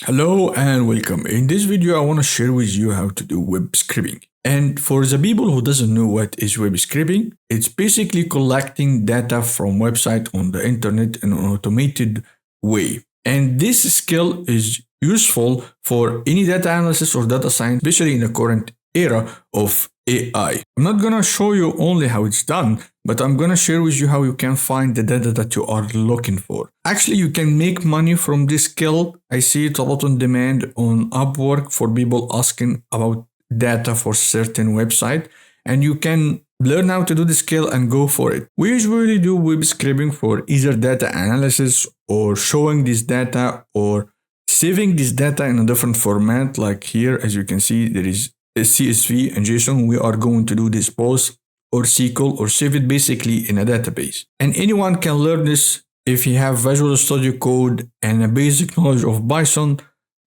Hello and welcome. In this video, I want to share with you how to do web scraping. And for the people who doesn't know what is web scraping, it's basically collecting data from website on the internet in an automated way. And this skill is useful for any data analysis or data science, especially in the current era of AI. I'm not gonna show you only how it's done, but I'm gonna share with you how you can find the data that you are looking for. Actually, you can make money from this skill. I see it a lot on demand on Upwork for people asking about data for certain website, and you can learn how to do the skill and go for it. We usually do web scraping for either data analysis or showing this data or saving this data in a different format. Like here, as you can see, there is a CSV and JSON. We are going to do this both or SQL or save it basically in a database. And anyone can learn this if you have Visual Studio Code and a basic knowledge of Python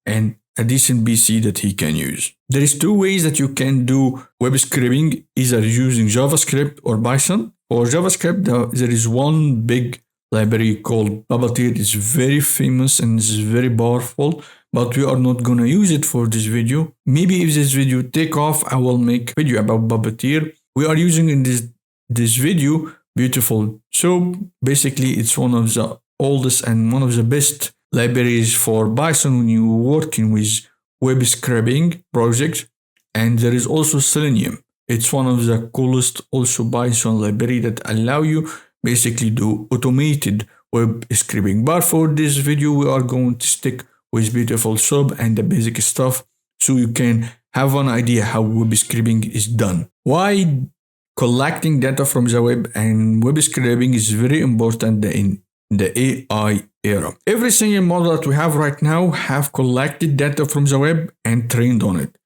and a decent PC that he can use. There is two ways that you can do web scraping, either using JavaScript or Python. For JavaScript, there is one big library called Puppeteer. It's very famous and it's very powerful, but we are not gonna use it for this video. Maybe if this video take off, I will make a video about Puppeteer. We are using in this video Beautiful Soup. Basically, it's one of the oldest and one of the best libraries for Python when you're working with web scraping projects. And there is also Selenium. It's one of the coolest also Python library that allow you basically do automated web scraping. But for this video, we are going to stick with Beautiful Soup and the basic stuff so you can have an idea how web scraping is done. Why collecting data from the web and web scraping is very important in the AI era. Every single model that we have right now have collected data from the web and trained on it.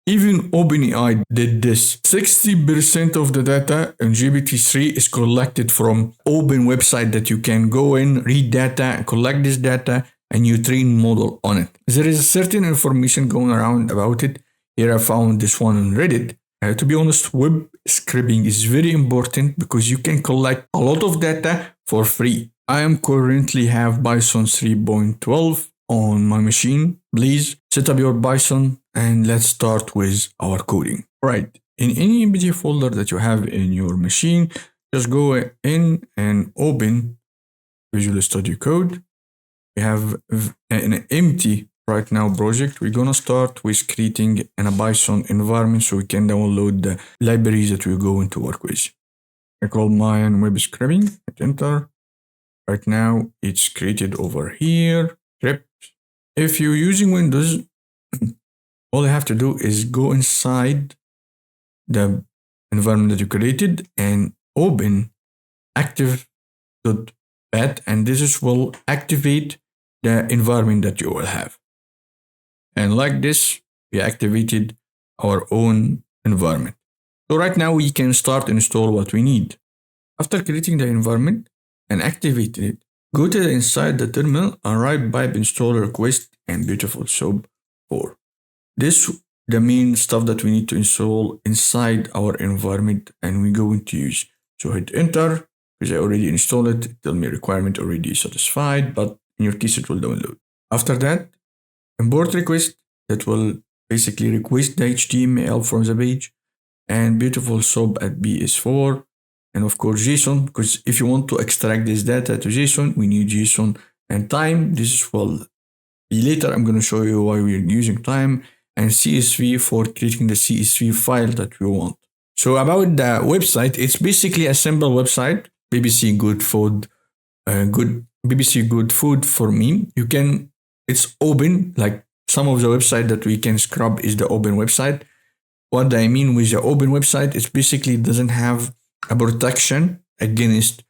Even OpenAI did this. 60% of the data in GPT-3 is collected from open website that you can go in, read data, and collect this data, and you train model on it. There is a certain information going around about it. Here I found this one on Reddit. To be honest, web scraping is very important because you can collect a lot of data for free. I am currently have Python 3.12 on my machine. Please set up your Python and let's start with our coding. Right, in any empty folder that you have in your machine, just go in and open Visual Studio Code. We have an empty right now project. We're gonna start with creating a Python environment so we can download the libraries that we're going to work with. I call mine web scraping, hit enter. Right now it's created over here, script. If you're using Windows, all you have to do is go inside the environment that you created and open active.bat, and this will activate the environment that you will have. And like this, we activated our own environment. So right now we can start install what we need. After creating the environment and activating it, go to inside the terminal and write pipe install request and Beautiful Soup 4. This the main stuff that we need to install inside our environment and we're going to use. So hit enter, because I already installed it. Tell me requirement already satisfied, but in your case it will download. After that, import request that will basically request the HTML from the page and Beautiful Soup at BS4. And of course JSON, because if you want to extract this data to JSON, we need JSON and time. This will be later. I'm going to show you why we're using time, and CSV for creating the CSV file that we want. So about the website, it's basically a simple website. BBC Good Food, BBC Good Food for me. It's open, like some of the website that we can scrub is the open website. What I mean with the open website is basically doesn't have a protection against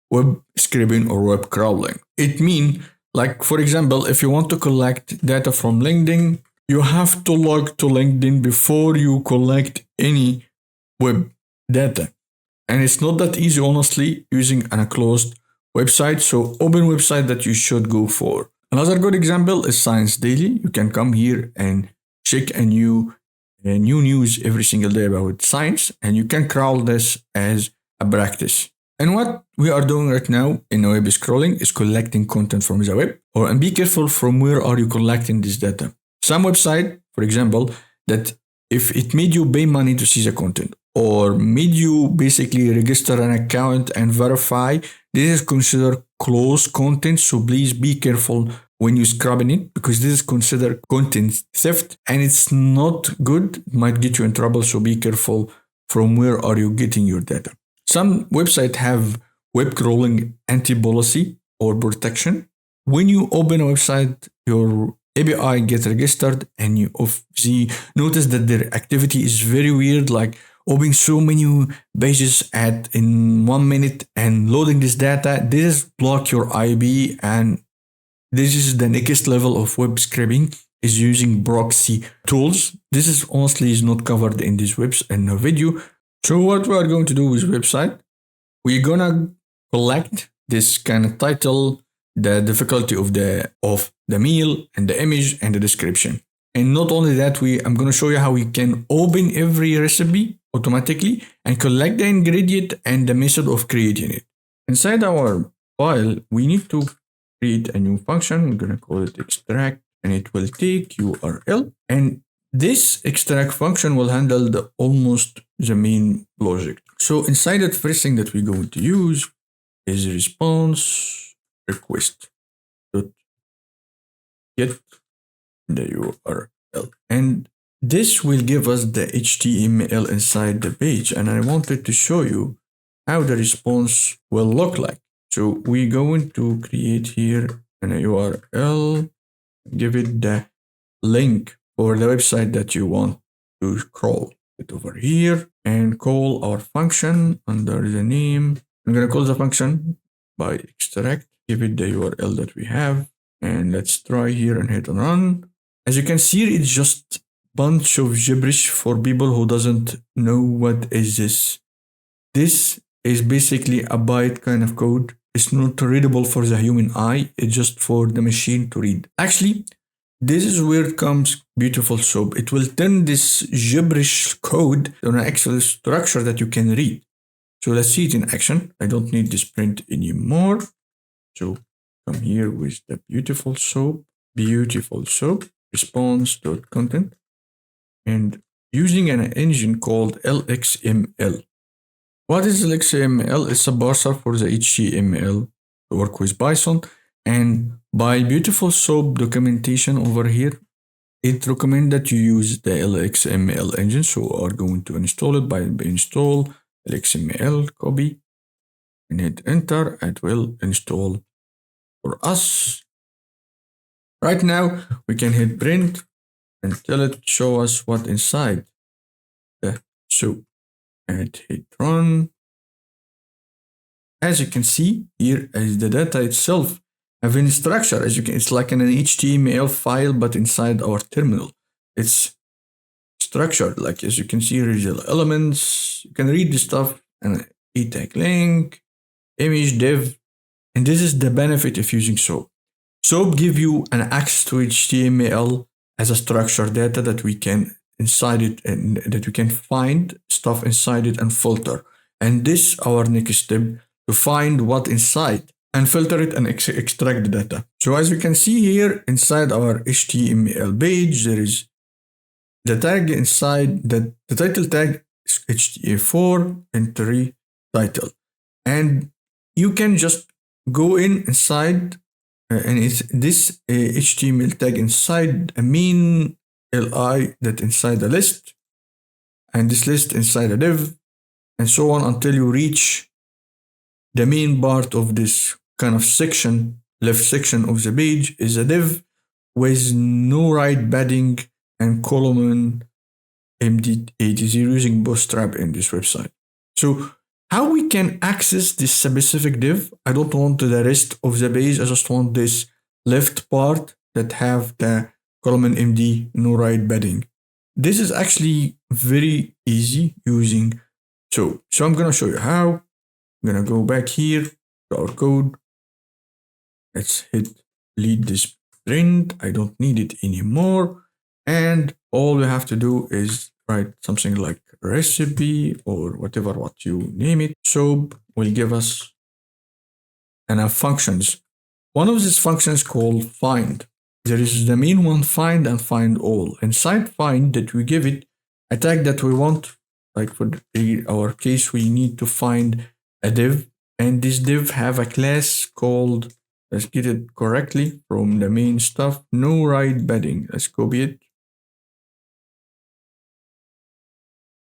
web scraping or web crawling. It means, like for example, if you want to collect data from LinkedIn, you have to log to LinkedIn before you collect any web data. And it's not that easy, honestly, using a closed website. So open website that you should go for. Another good example is Science Daily. You can come here and check a new news every single day about science, and you can crawl this as a practice. And what we are doing right now in web scrolling is collecting content from the web. And be careful from where are you collecting this data. Some website, for example, that if it made you pay money to see the content or made you basically register an account and verify, this is considered closed content. So please be careful when you scrubbing it, because this is considered content theft and it's not good. It might get you in trouble. So be careful from where are you getting your data. Some websites have web crawling anti-policy or protection. When you open a website, your API gets registered and you notice that their activity is very weird, like opening so many pages in 1 minute and loading this data. This block your IP, and this is the next level of web scraping, is using proxy tools. This is honestly is not covered in this video. So what we are going to do with website, we're gonna collect this kind of title, the difficulty of the meal, and the image and the description. And not only that, I'm gonna show you how we can open every recipe automatically and collect the ingredient and the method of creating it. Inside our file, we need to create a new function. We're gonna call it extract, and it will take URL, and this extract function will handle almost the main logic. So inside it, first thing that we're going to use is response request dot get the URL, and this will give us the HTML inside the page. And I wanted to show you how the response will look like. So we're going to create here an URL, give it the link for the website that you want to crawl. It over here and call our function under the name. I'm going to call the function by extract, give it the URL that we have, and let's try here and hit run. As you can see, it's just a bunch of gibberish for people who doesn't know what is this. This is basically a byte kind of code. It's not readable for the human eye. It's just for the machine to read. Actually, this is where it comes beautiful soap. It will turn this gibberish code on an actual structure that you can read. So let's see it in action. I don't need this print anymore. So come here with the beautiful soap, response.content, and using an engine called Lxml. What is Lxml? It's a parser for the HTML to work with Python. And by beautiful soap documentation over here, it recommends that you use the Lxml engine. So we are going to install it by install Lxml, copy, and hit enter. It will install for us. Right now, we can hit print and tell it show us what inside the soap. And hit run. As you can see, here is the data itself having structure. It's like an HTML file, but inside our terminal. It's structured, like as you can see, here is the elements. You can read the stuff and tag link, image, div, and this is the benefit of using SOAP. SOAP gives you an access to HTML as a structured data that we can inside it, and that we can find stuff inside it and filter. And this our next step, to find what inside and filter it and extract the data. So as you can see here inside our HTML page, there is the tag inside the title tag is HTA4 entry title, and you can just go inside and it's this HTML tag inside a main li that inside the list, and this list inside a div, and so on until you reach the main part of this kind of section. Left section of the page is a div with no right padding and column MD80 using Bootstrap in this website. So how we can access this specific div? I don't want the rest of the page. I just want this left part that have the column MD no right padding. This is actually very easy using SOAP. So I'm gonna show you how. I'm gonna go back here to our code. Let's hit delete this print. I don't need it anymore. And all we have to do is write something like recipe or whatever what you name it. SOAP will give us functions. One of these functions called find. There is the main one, find and find all. Inside find that we give it a tag that we want, like for our case, we need to find a div, and this div have a class called, let's get it correctly from the main stuff, no right padding. Let's copy it.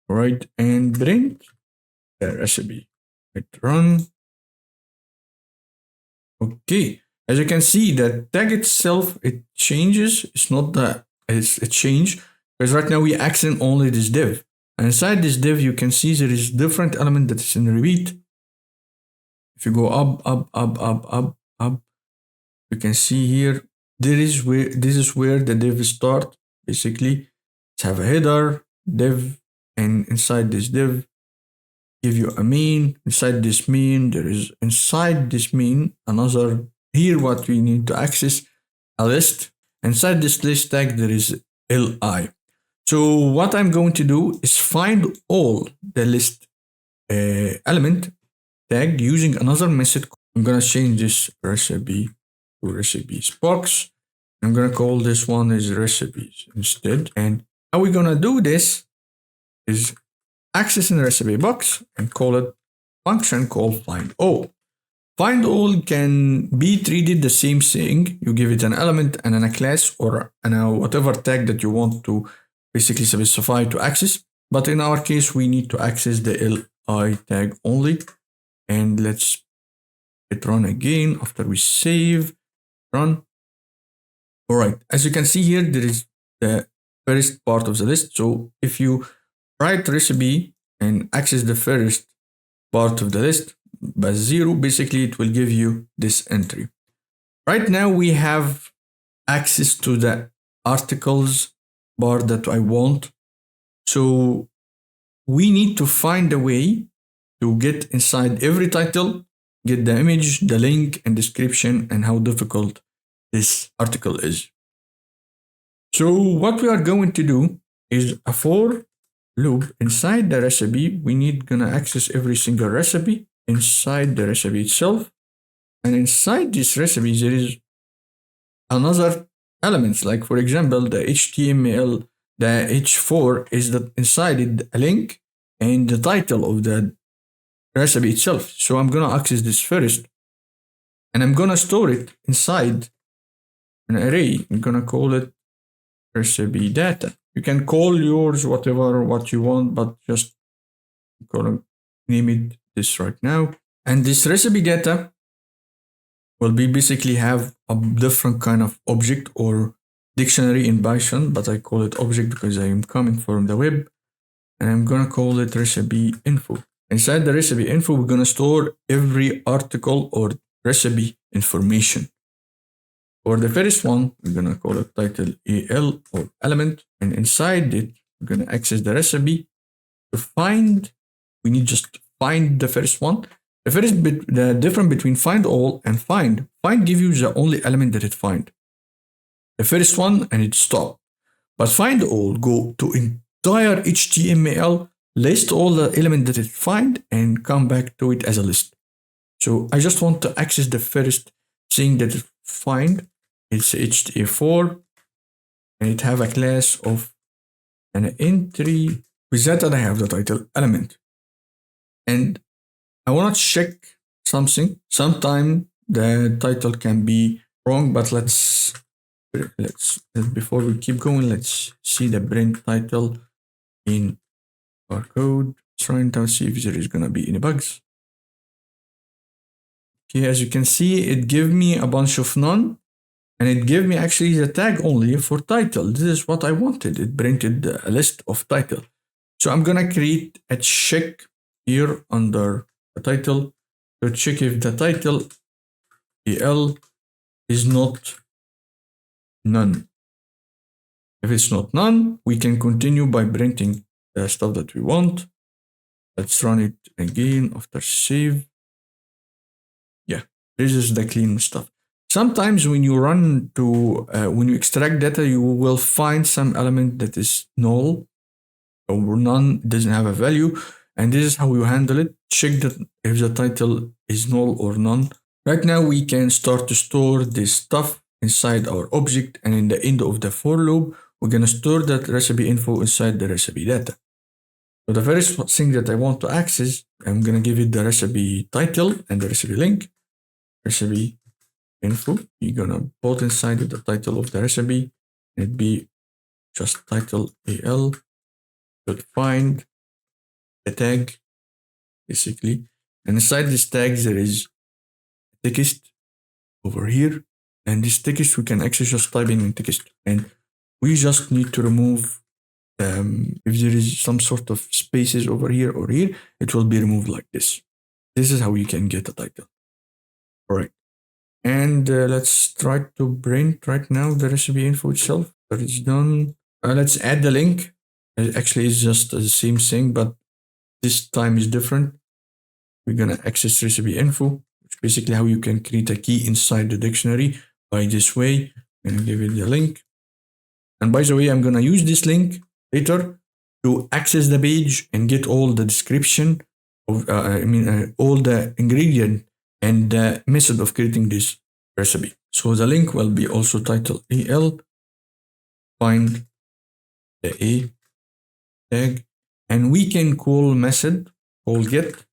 All right, and print the recipe. Hit run. Okay, as you can see, the tag itself, it changes. It's not that it's a change, because right now we access only this div. And inside this div, you can see there is different element that is in repeat. If you go up, you can see here, this is where the div start. Basically, let's have a header, div, and inside this div, give you a main. Inside this main, there is inside this main another. Here, what we need to access a list. Inside this list tag, there is li. So what I'm going to do is find all the list element tag using another method. I'm gonna change this recipe to recipes box. I'm gonna call this one as recipes instead. And how we're gonna do this is accessing the recipe box and call it function called find all. Find all can be treated the same thing. You give it an element and then a class or whatever tag that you want to basically specify to access. But in our case, we need to access the li tag only. And let's hit run again after we save, run. All right, as you can see here, there is the first part of the list. So if you write recipe and access the first part of the list by 0, basically it will give you this entry. Right now we have access to the articles bar that I want. So we need to find a way to get inside every title, get the image, the link, and description, and how difficult this article is. So what we are going to do is a for loop inside the recipe. We need gonna access every single recipe inside the recipe itself. And inside this recipe, there is another elements, like for example, the HTML, the H4 is that inside it a link and the title of the recipe itself. So I'm gonna access this first and I'm gonna store it inside an array. I'm gonna call it recipe data. You can call yours whatever what you want, but just gonna name it this right now. And this recipe data will be basically have a different kind of object or dictionary in Python, but I call it object because I am coming from the web. And I'm gonna call it recipe info. Inside the recipe info, we're gonna store every article or recipe information. For the first one, we're gonna call it title al or element, and inside it, we're gonna access the recipe. To find, we need just to find the first one. The first bit, the difference between find all and find gives you the only element that it find. The first one and it stop. But find all go to entire HTML, list all the elements that it find and come back to it as a list. So I just want to access the first thing that it find. It's HTA4 and it have a class of an entry. With that, I have the title element. And I want to check something. Sometimes the title can be wrong, but let's before we keep going, let's see the print title in our code. Trying to see if there is gonna be any bugs. Okay, as you can see, it gave me a bunch of none, and it gave me actually the tag only for title. This is what I wanted. It printed a list of title. So I'm gonna create a check here under the title to check if the title al is not none. If it's not none, we can continue by printing the stuff that we want. Let's run it again after save. Yeah, this is the clean stuff. Sometimes when you run to, when you extract data, you will find some element that is null or none, doesn't have a value. And this is how you handle it. Check that if the title is null or none. Right now we can start to store this stuff inside our object, and in the end of the for loop, we're gonna store that recipe info inside the recipe data. So the first thing that I want to access, I'm gonna give it the recipe title and the recipe link, recipe info. You're gonna put inside the title of the recipe. It'd be just title al. Should find the tag basically, and inside this tag there is text over here, and this text we can actually just type in text, and we just need to remove if there is some sort of spaces over here or here, it will be removed like this. This is how you can get a title. All right. And let's try to print right now the recipe info itself. That is done. Let's add the link. Actually, it's just the same thing, but this time is different. We're going to access recipe info, which is basically how you can create a key inside the dictionary by this way. I'm going to give it the link. And by the way, I'm going to use this link later to access the page and get all the description of, all the ingredient and the method of creating this recipe. So the link will be also titled al, find the a tag, and we can call method call get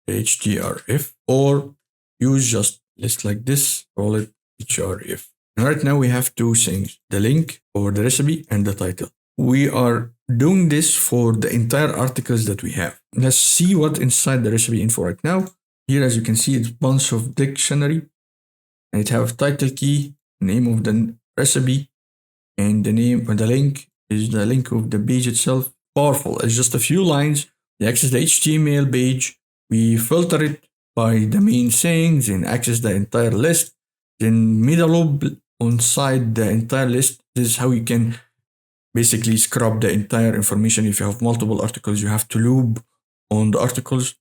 href, or use just list like this, call it href. And right now we have two things, the link or the recipe and the title. We are doing this for the entire articles that we have. Let's see what inside the recipe info right now. Here, as you can see, it's a bunch of dictionary, and it have title key, name of the recipe, and the name or the link is the link of the page itself. Powerful. It's just a few lines. We access the HTML page. We filter it by the main things and access the entire list. Then middle loop inside the entire list. This is how you can basically scrub the entire information. If you have multiple articles, you have to loop on the articles.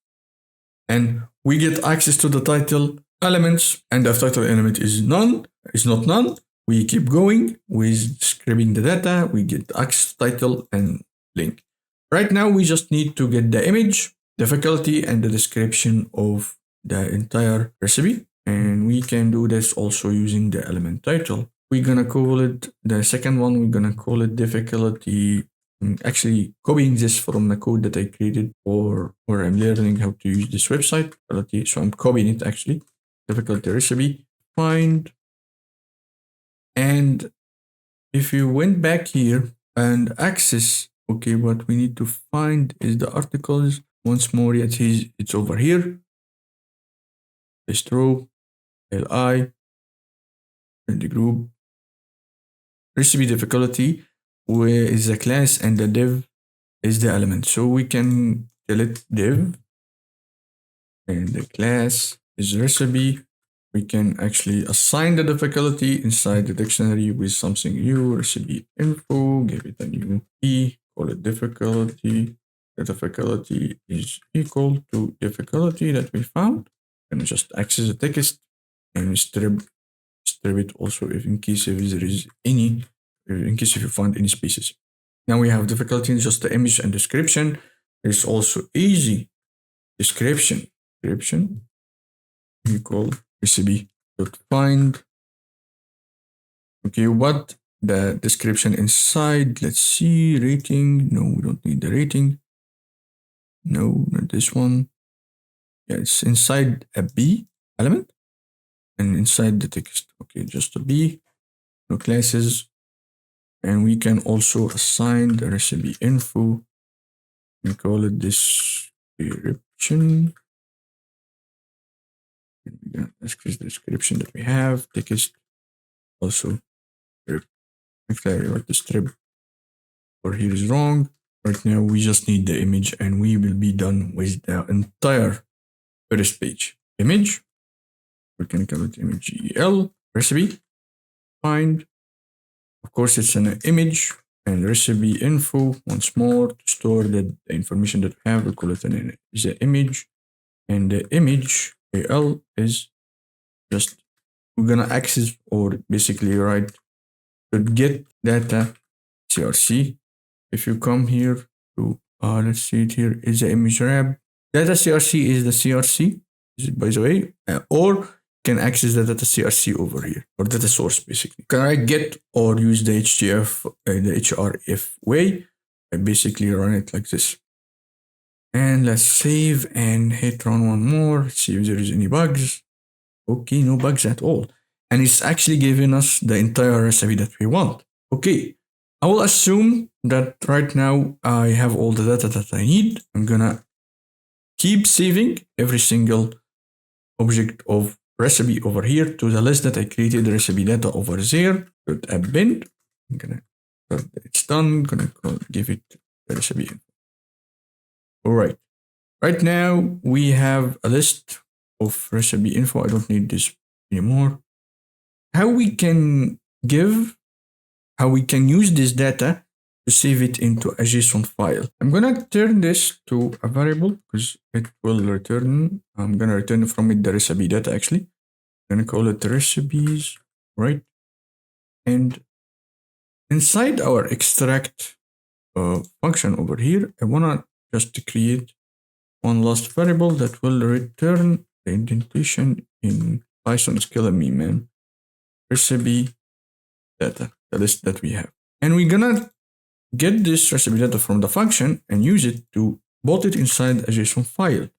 And we get access to the title elements, and if title element is not none, we keep going with scribbing the data. We get access to title and link. Right now, we just need to get the image, difficulty, and the description of the entire recipe. And we can do this also using the element title. We're gonna call it, the second one, we're gonna call it difficulty. I'm actually copying this from the code that I created for where I'm learning how to use this website. So I'm copying it actually. Difficulty recipe, find. And if you went back here and access, okay, what we need to find is the articles. Once more, it's over here. Paste row, li, and the group. Recipe difficulty, where is the class, and the div is the element. So we can delete div, and the class is recipe. We can actually assign the difficulty inside the dictionary with something new, recipe info, give it a new key, call it difficulty. The difficulty is equal to difficulty that we found. And just access the text and strip it also in case if there is any, in case if you find any spaces. Now we have difficulty in just the image and description. There's also easy description equal recipe.find. Okay, what the description inside? Let's see, rating. No, we don't need the rating. No, not this one. Yeah, it's inside a B element and inside the text. Okay, just a B, no classes. And we can also assign the recipe info and call it description. And we're gonna access the description that we have. Text also. Actually, I wrote the strip or here is wrong. Right now, we just need the image, and we will be done with the entire first page. Image. We can call it image el recipe. Find. Of course, it's an image and recipe info. Once more, to store the information that we have, we call it the image. And the image al is just, we're gonna access or basically write to get data crc. If you come here to Let's see it here. Is the image wrap. Data CRC is the CRC, by the way, or you can access the data CRC over here, or data source basically. Can I get or use the the href way? I basically run it like this. And let's save and hit run one more. See if there is any bugs. Okay, no bugs at all. And it's actually giving us the entire recipe that we want. Okay, I will assume that right now I have all the data that I need. I'm gonna keep saving every single object of recipe over here to the list that I created the recipe data over there. Put append. I'm gonna, it's done. I'm gonna give it the recipe. All right. Right now we have a list of recipe info. I don't need this anymore. How we can use this data to save it into a JSON file. I'm gonna turn this to a variable because it will return. I'm gonna return from it the recipe data actually. I'm gonna call it recipes, right? And inside our extract function over here, I wanna just create one last variable that will return the indentation in Python is killing me, man. Recipe data, the list that we have. And we're gonna get this recipe data from the function and use it to put it inside a JSON file.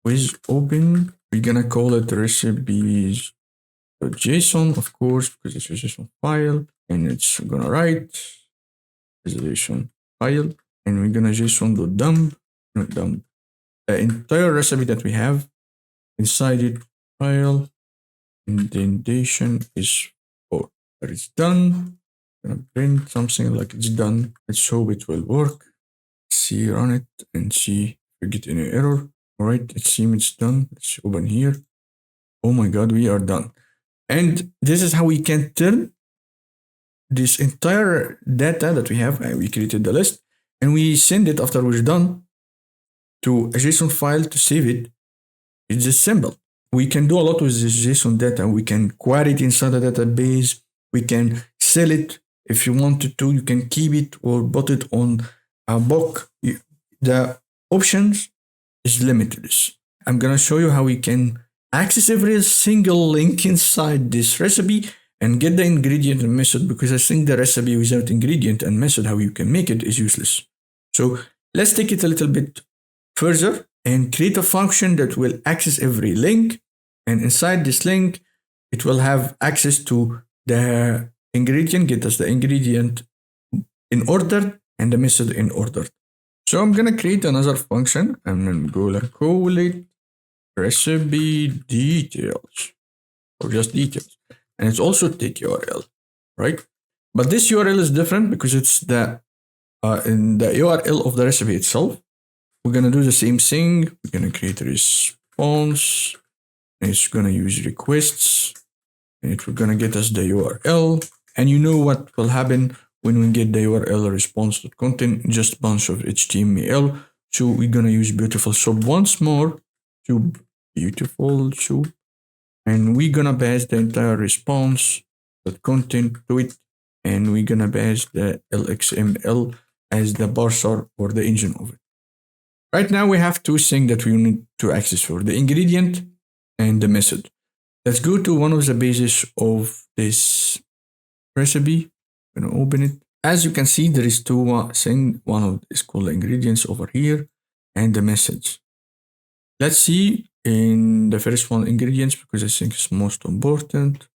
With open, we're gonna call it recipes.json, of course, because it's a JSON file, and it's gonna write as a JSON file, and we're gonna JSON.dump, not dump, the entire recipe that we have inside it file. Indentation is 4. But it's done. I'm gonna print something like it's done. Let's hope it will work. See, run it and see if we get any error. All right, it seems it's done. Let's open here. Oh my God, we are done. And this is how we can turn this entire data that we have. We created the list and we send it after we're done to a JSON file to save it. It's just simple. We can do a lot with this JSON data. We can query it inside the database. We can sell it if you wanted to. You can keep it or put it on a book. The options is limitless. I'm gonna show you how we can access every single link inside this recipe and get the ingredient and method, because I think the recipe without ingredient and method, how you can make it, is useless. So let's take it a little bit further and create a function that will access every link. And inside this link, it will have access to the ingredient, get us the ingredient in order and the method in order. So I'm gonna create another function. I'm gonna call it recipe details or just details. And it's also take URL, right? But this URL is different because it's in the URL of the recipe itself. We're gonna do the same thing. We're gonna create a response. And it's gonna use requests. And we're gonna get us the URL. And you know what will happen when we get the URL response.content, just bunch of HTML. So we're gonna use beautiful soup once more to beautiful soup. And we're gonna pass the entire response.content to it. And we're gonna pass the Lxml as the parser or the engine of it. Right now we have two things that we need to access for, the ingredient and the method. Let's go to one of the pages of this recipe. I'm gonna open it. As you can see, there is two things. One of is called the ingredients over here and the message. Let's see in the first one, ingredients, because I think it's most important.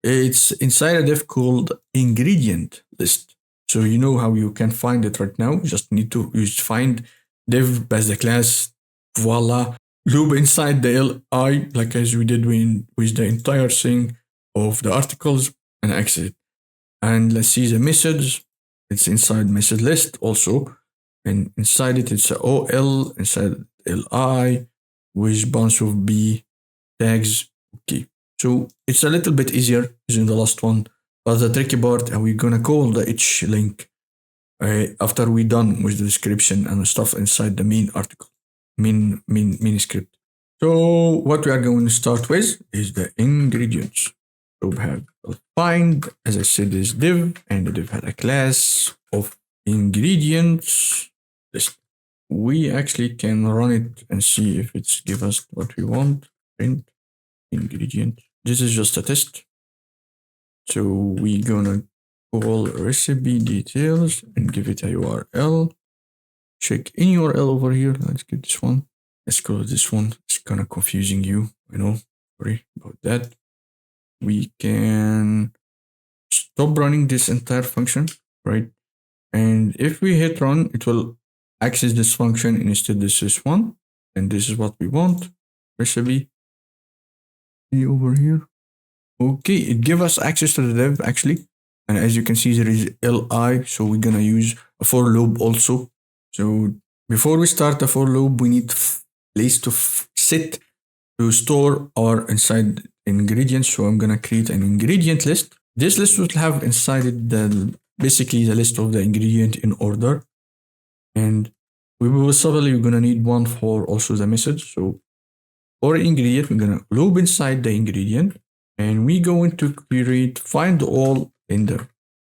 It's inside a div called ingredient list. So you know how you can find it right now. You just need to use find div as the class, voila, loop inside the li, like as we did with the entire thing of the articles, and access it. And let's see the methods. It's inside method list also, and inside it it's a ol, inside li with bunch of b tags. Okay, so it's a little bit easier using the last one, but the tricky part, how we're gonna call the each link after we're done with the description and the stuff inside the main article, main script. So what we are going to start with is the ingredients. So we have find, as I said, this div, and the div had a class of ingredients list. we actually can run it and see if it's give us what we want. Print ingredient. This is just a test. So we're gonna call recipe details and give it a URL. Check any URL over here. Let's get this one. Let's close this one. It's kind of confusing you. I know. Sorry about that. We can stop running this entire function, right? And if we hit run, it will access this function. Instead, this is one, and this is what we want. Recipe over here. Okay, it gives us access to the dev actually. And as you can see, there is li, so we're gonna use a for loop also. So before we start the for loop, we need place to set to store our inside ingredients. So I'm gonna create an ingredient list. This list will have inside it basically the list of the ingredient in order. And we will suddenly we're gonna need one for also the message. So for ingredient, we're gonna loop inside the ingredient, and we're going to create find all in the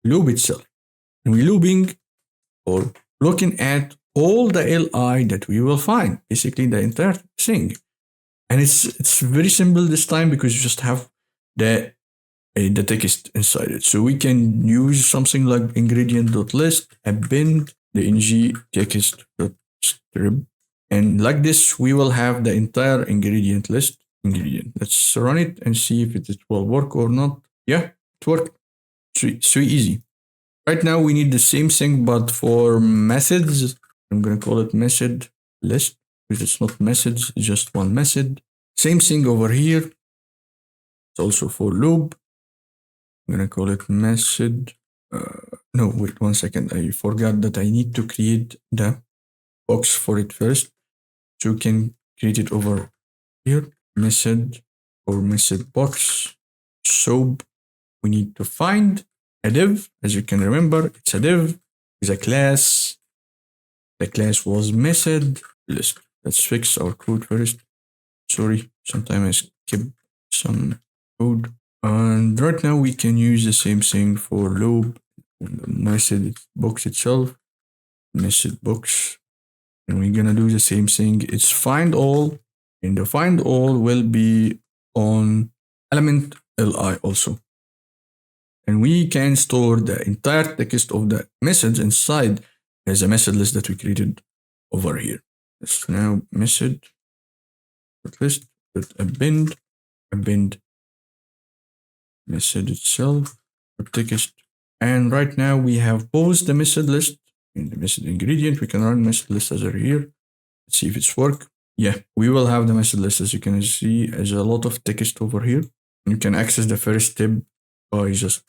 loop itself. And we're looping or looking at all the li that we will find, basically the entire thing. And it's very simple this time because you just have the text inside it. So we can use something like ingredient.list, append the ng text.strip. And like this, we will have the entire ingredient list. Let's run it and see if it will work or not. Yeah, it worked. So easy. Right now, we need the same thing, but for methods, I'm going to call it method list because it's not message, it's just one method. Same thing over here. It's also for loop. I'm going to call it method. No, wait 1 second. I forgot that I need to create the box for it first. So we can create it over here, method or method box. So we need to find a div. As you can remember, it's a div, it's a class. The class was method list. Let's fix our code first. Sorry, sometimes I skip some code. And right now we can use the same thing for loop, the method box itself, method box. And we're gonna do the same thing. It's find all, and the find all will be on element li also. And we can store the entire text of the message inside as a method list that we created over here. Let's now method list with append method itself for text. And right now we have paused the method list in the method ingredient. We can run method list as over here. Let's see if it's work. Yeah, we will have the method list as you can see as a lot of text over here. You can access the first step by just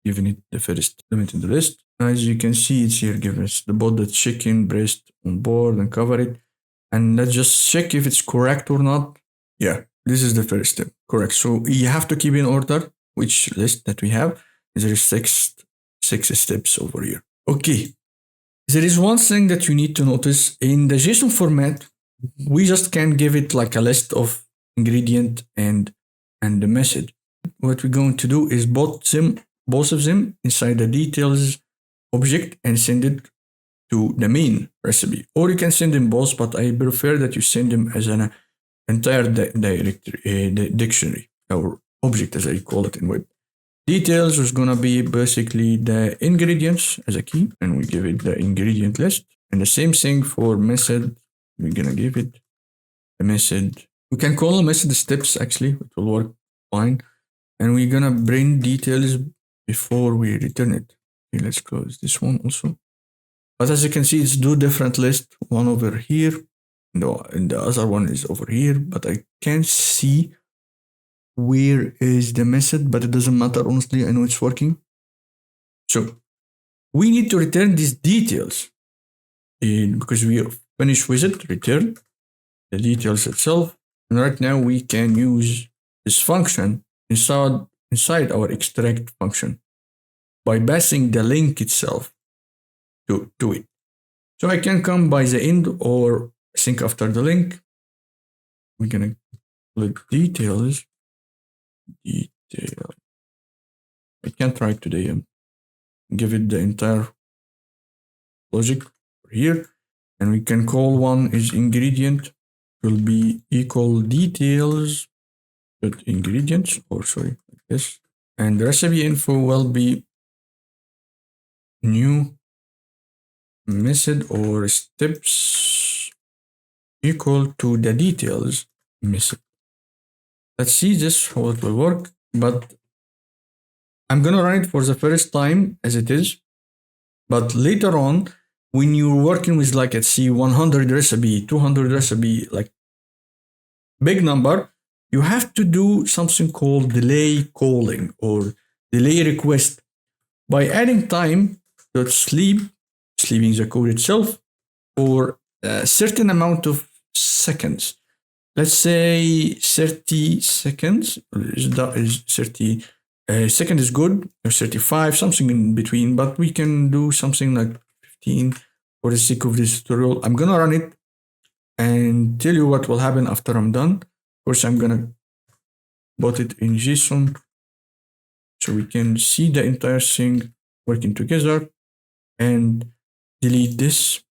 giving it the first element in the list. As you can see, it's here given us the bot, the chicken, breast, on board, and cover it. And let's just check if it's correct or not. Yeah, this is the first step. Correct. So you have to keep in order which list that we have. There is six steps over here. Okay. There is one thing that you need to notice in the JSON format. We just can't give it like a list of ingredient and the message. What we're going to do is both of them inside the details object and send it to the main recipe. Or you can send them both, but I prefer that you send them as an entire dictionary or object as I call it in web. Details is gonna be basically the ingredients as a key, and we give it the ingredient list. And the same thing for method, we're gonna give it a method. We can call the method steps actually, it will work fine. And we're gonna bring details before we return it. Okay, let's close this one also. But as you can see, it's two different lists, one over here, and the other one is over here, but I can't see where is the method, but it doesn't matter, honestly, I know it's working. So we need to return these details because we finished with it, return the details itself. And right now we can use this function inside our extract function by passing the link itself to it. So I can come by the end or think after the link. We're gonna click detail. I can't write today and give it the entire logic here. And we can call one is ingredient, will be equal details dot ingredients, or sorry, like this. And the recipe info will be new method or steps equal to the details method. Let's see this, how it will work, but I'm gonna run it for the first time as it is. But later on, when you're working with like, let's see, 100 recipe, 200 recipe, like big number, you have to do something called delay calling or delay request by adding time dot sleeping the code itself for a certain amount of seconds. Let's say 30 seconds. Is 30 second is good, or 35, something in between, but we can do something like 15 for the sake of this tutorial. I'm gonna run it and tell you what will happen after I'm done. Of course, I'm gonna put it in JSON so we can see the entire thing working together, and delete this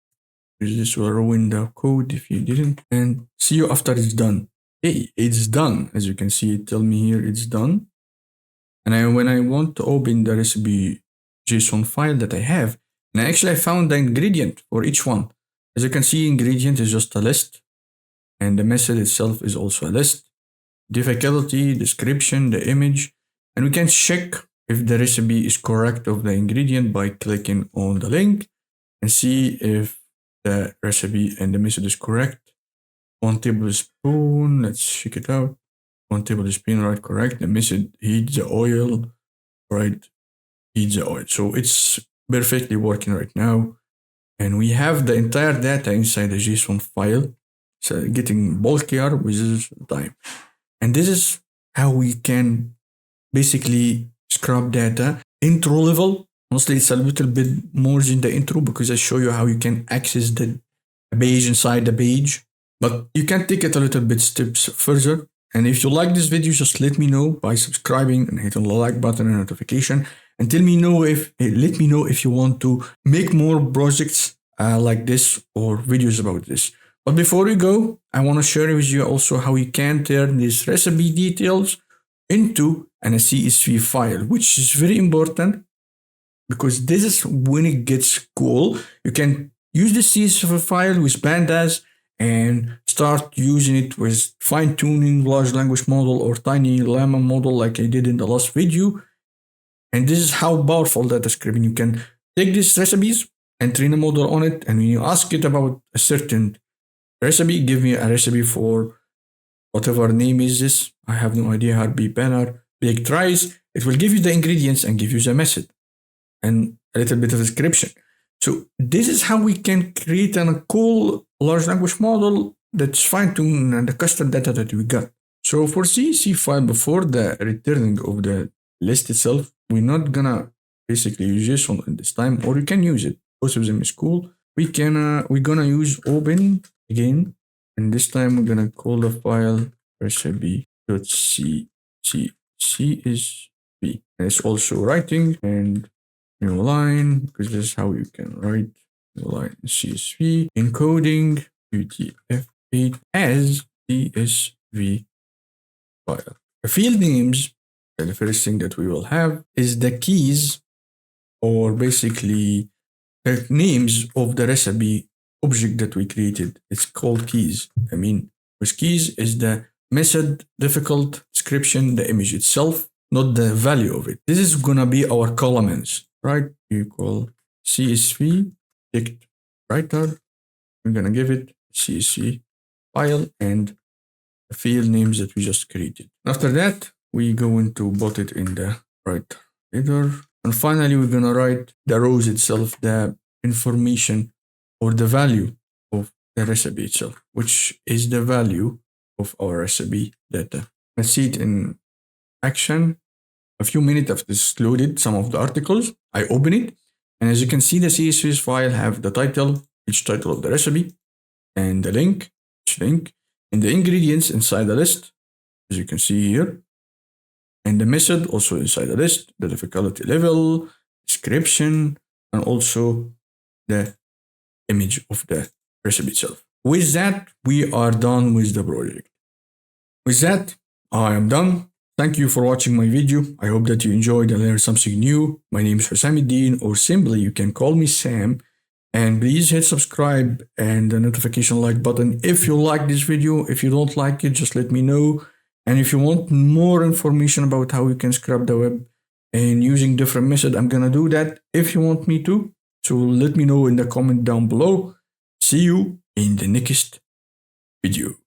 because this will ruin the code if you didn't, and see you after it's done. Hey, it's done. As you can see, it tell me here it's done. And when I want to open the recipe JSON file that I have, and I found the ingredient for each one. As you can see, ingredient is just a list, and the method itself is also a list. Difficulty, description, the image, and we can check if the recipe is correct of the ingredient by clicking on the link and see if the recipe and the method is correct. 1 tablespoon, let's check it out. 1 tablespoon, right, correct. The method heat the oil, right, heat the oil. So it's perfectly working right now. And we have the entire data inside the JSON file. So getting bulkier with time. And this is how we can basically scrub data. Intro level, honestly, it's a little bit more than the intro because I show you how you can access the page inside the page. But you can take it a little bit steps further. And if you like this video, just let me know by subscribing and hitting the like button and notification. And let me know if you want to make more projects like this or videos about this. But before we go, I want to share with you also how you can turn these recipe details into a CSV file, which is very important because this is when it gets cool. You can use the CSV file with pandas and start using it with fine-tuning large language model or tiny llama model like I did in the last video. And this is how powerful data scripting. You can take these recipes and train a model on it, and when you ask it about a certain recipe, give me a recipe for whatever name is this. I have no idea, heartby banner, baked rice. It will give you the ingredients and give you the method and a little bit of description. So this is how we can create a cool large language model that's fine-tuned and the custom data that we got. So for CSV file, before the returning of the list itself, we're not gonna basically use JSON at this time, or you can use it. Both of them is cool. We're gonna use open again, and this time we're gonna call the file recipe.csv. And it's also writing and new line, because this is how you can write new line CSV, encoding UTF-8 as CSV file. The field names, the first thing that we will have is the keys, or basically the names of the recipe object that we created. It's called keys. I mean, with keys is the method, difficult, description, the image itself, not the value of it. This is gonna be our columns, right? Equal CSV text writer. We're gonna give it CSV file and the field names that we just created. After that, we go into put it in the right header. And finally, we're gonna write the rows itself, the information or the value of the recipe itself, which is the value of our recipe data. Let's see it in action. A few minutes after it's loaded some of the articles, I open it. And as you can see, the CSV file have the title, each title of the recipe, and the link, each link, and the ingredients inside the list, as you can see here. And the method also inside the list, the difficulty level, description, and also the image of the recipe itself. With that, we are done with the project. With that, I am done. Thank you for watching my video. I hope that you enjoyed and learned something new. My name is Hussam, or simply you can call me Sam. And please hit subscribe and the notification like button if you like this video. If you don't like it, just let me know. And if you want more information about how you can scrub the web and using different methods, I'm gonna do that if you want me to. So let me know in the comment down below. See you in the next video.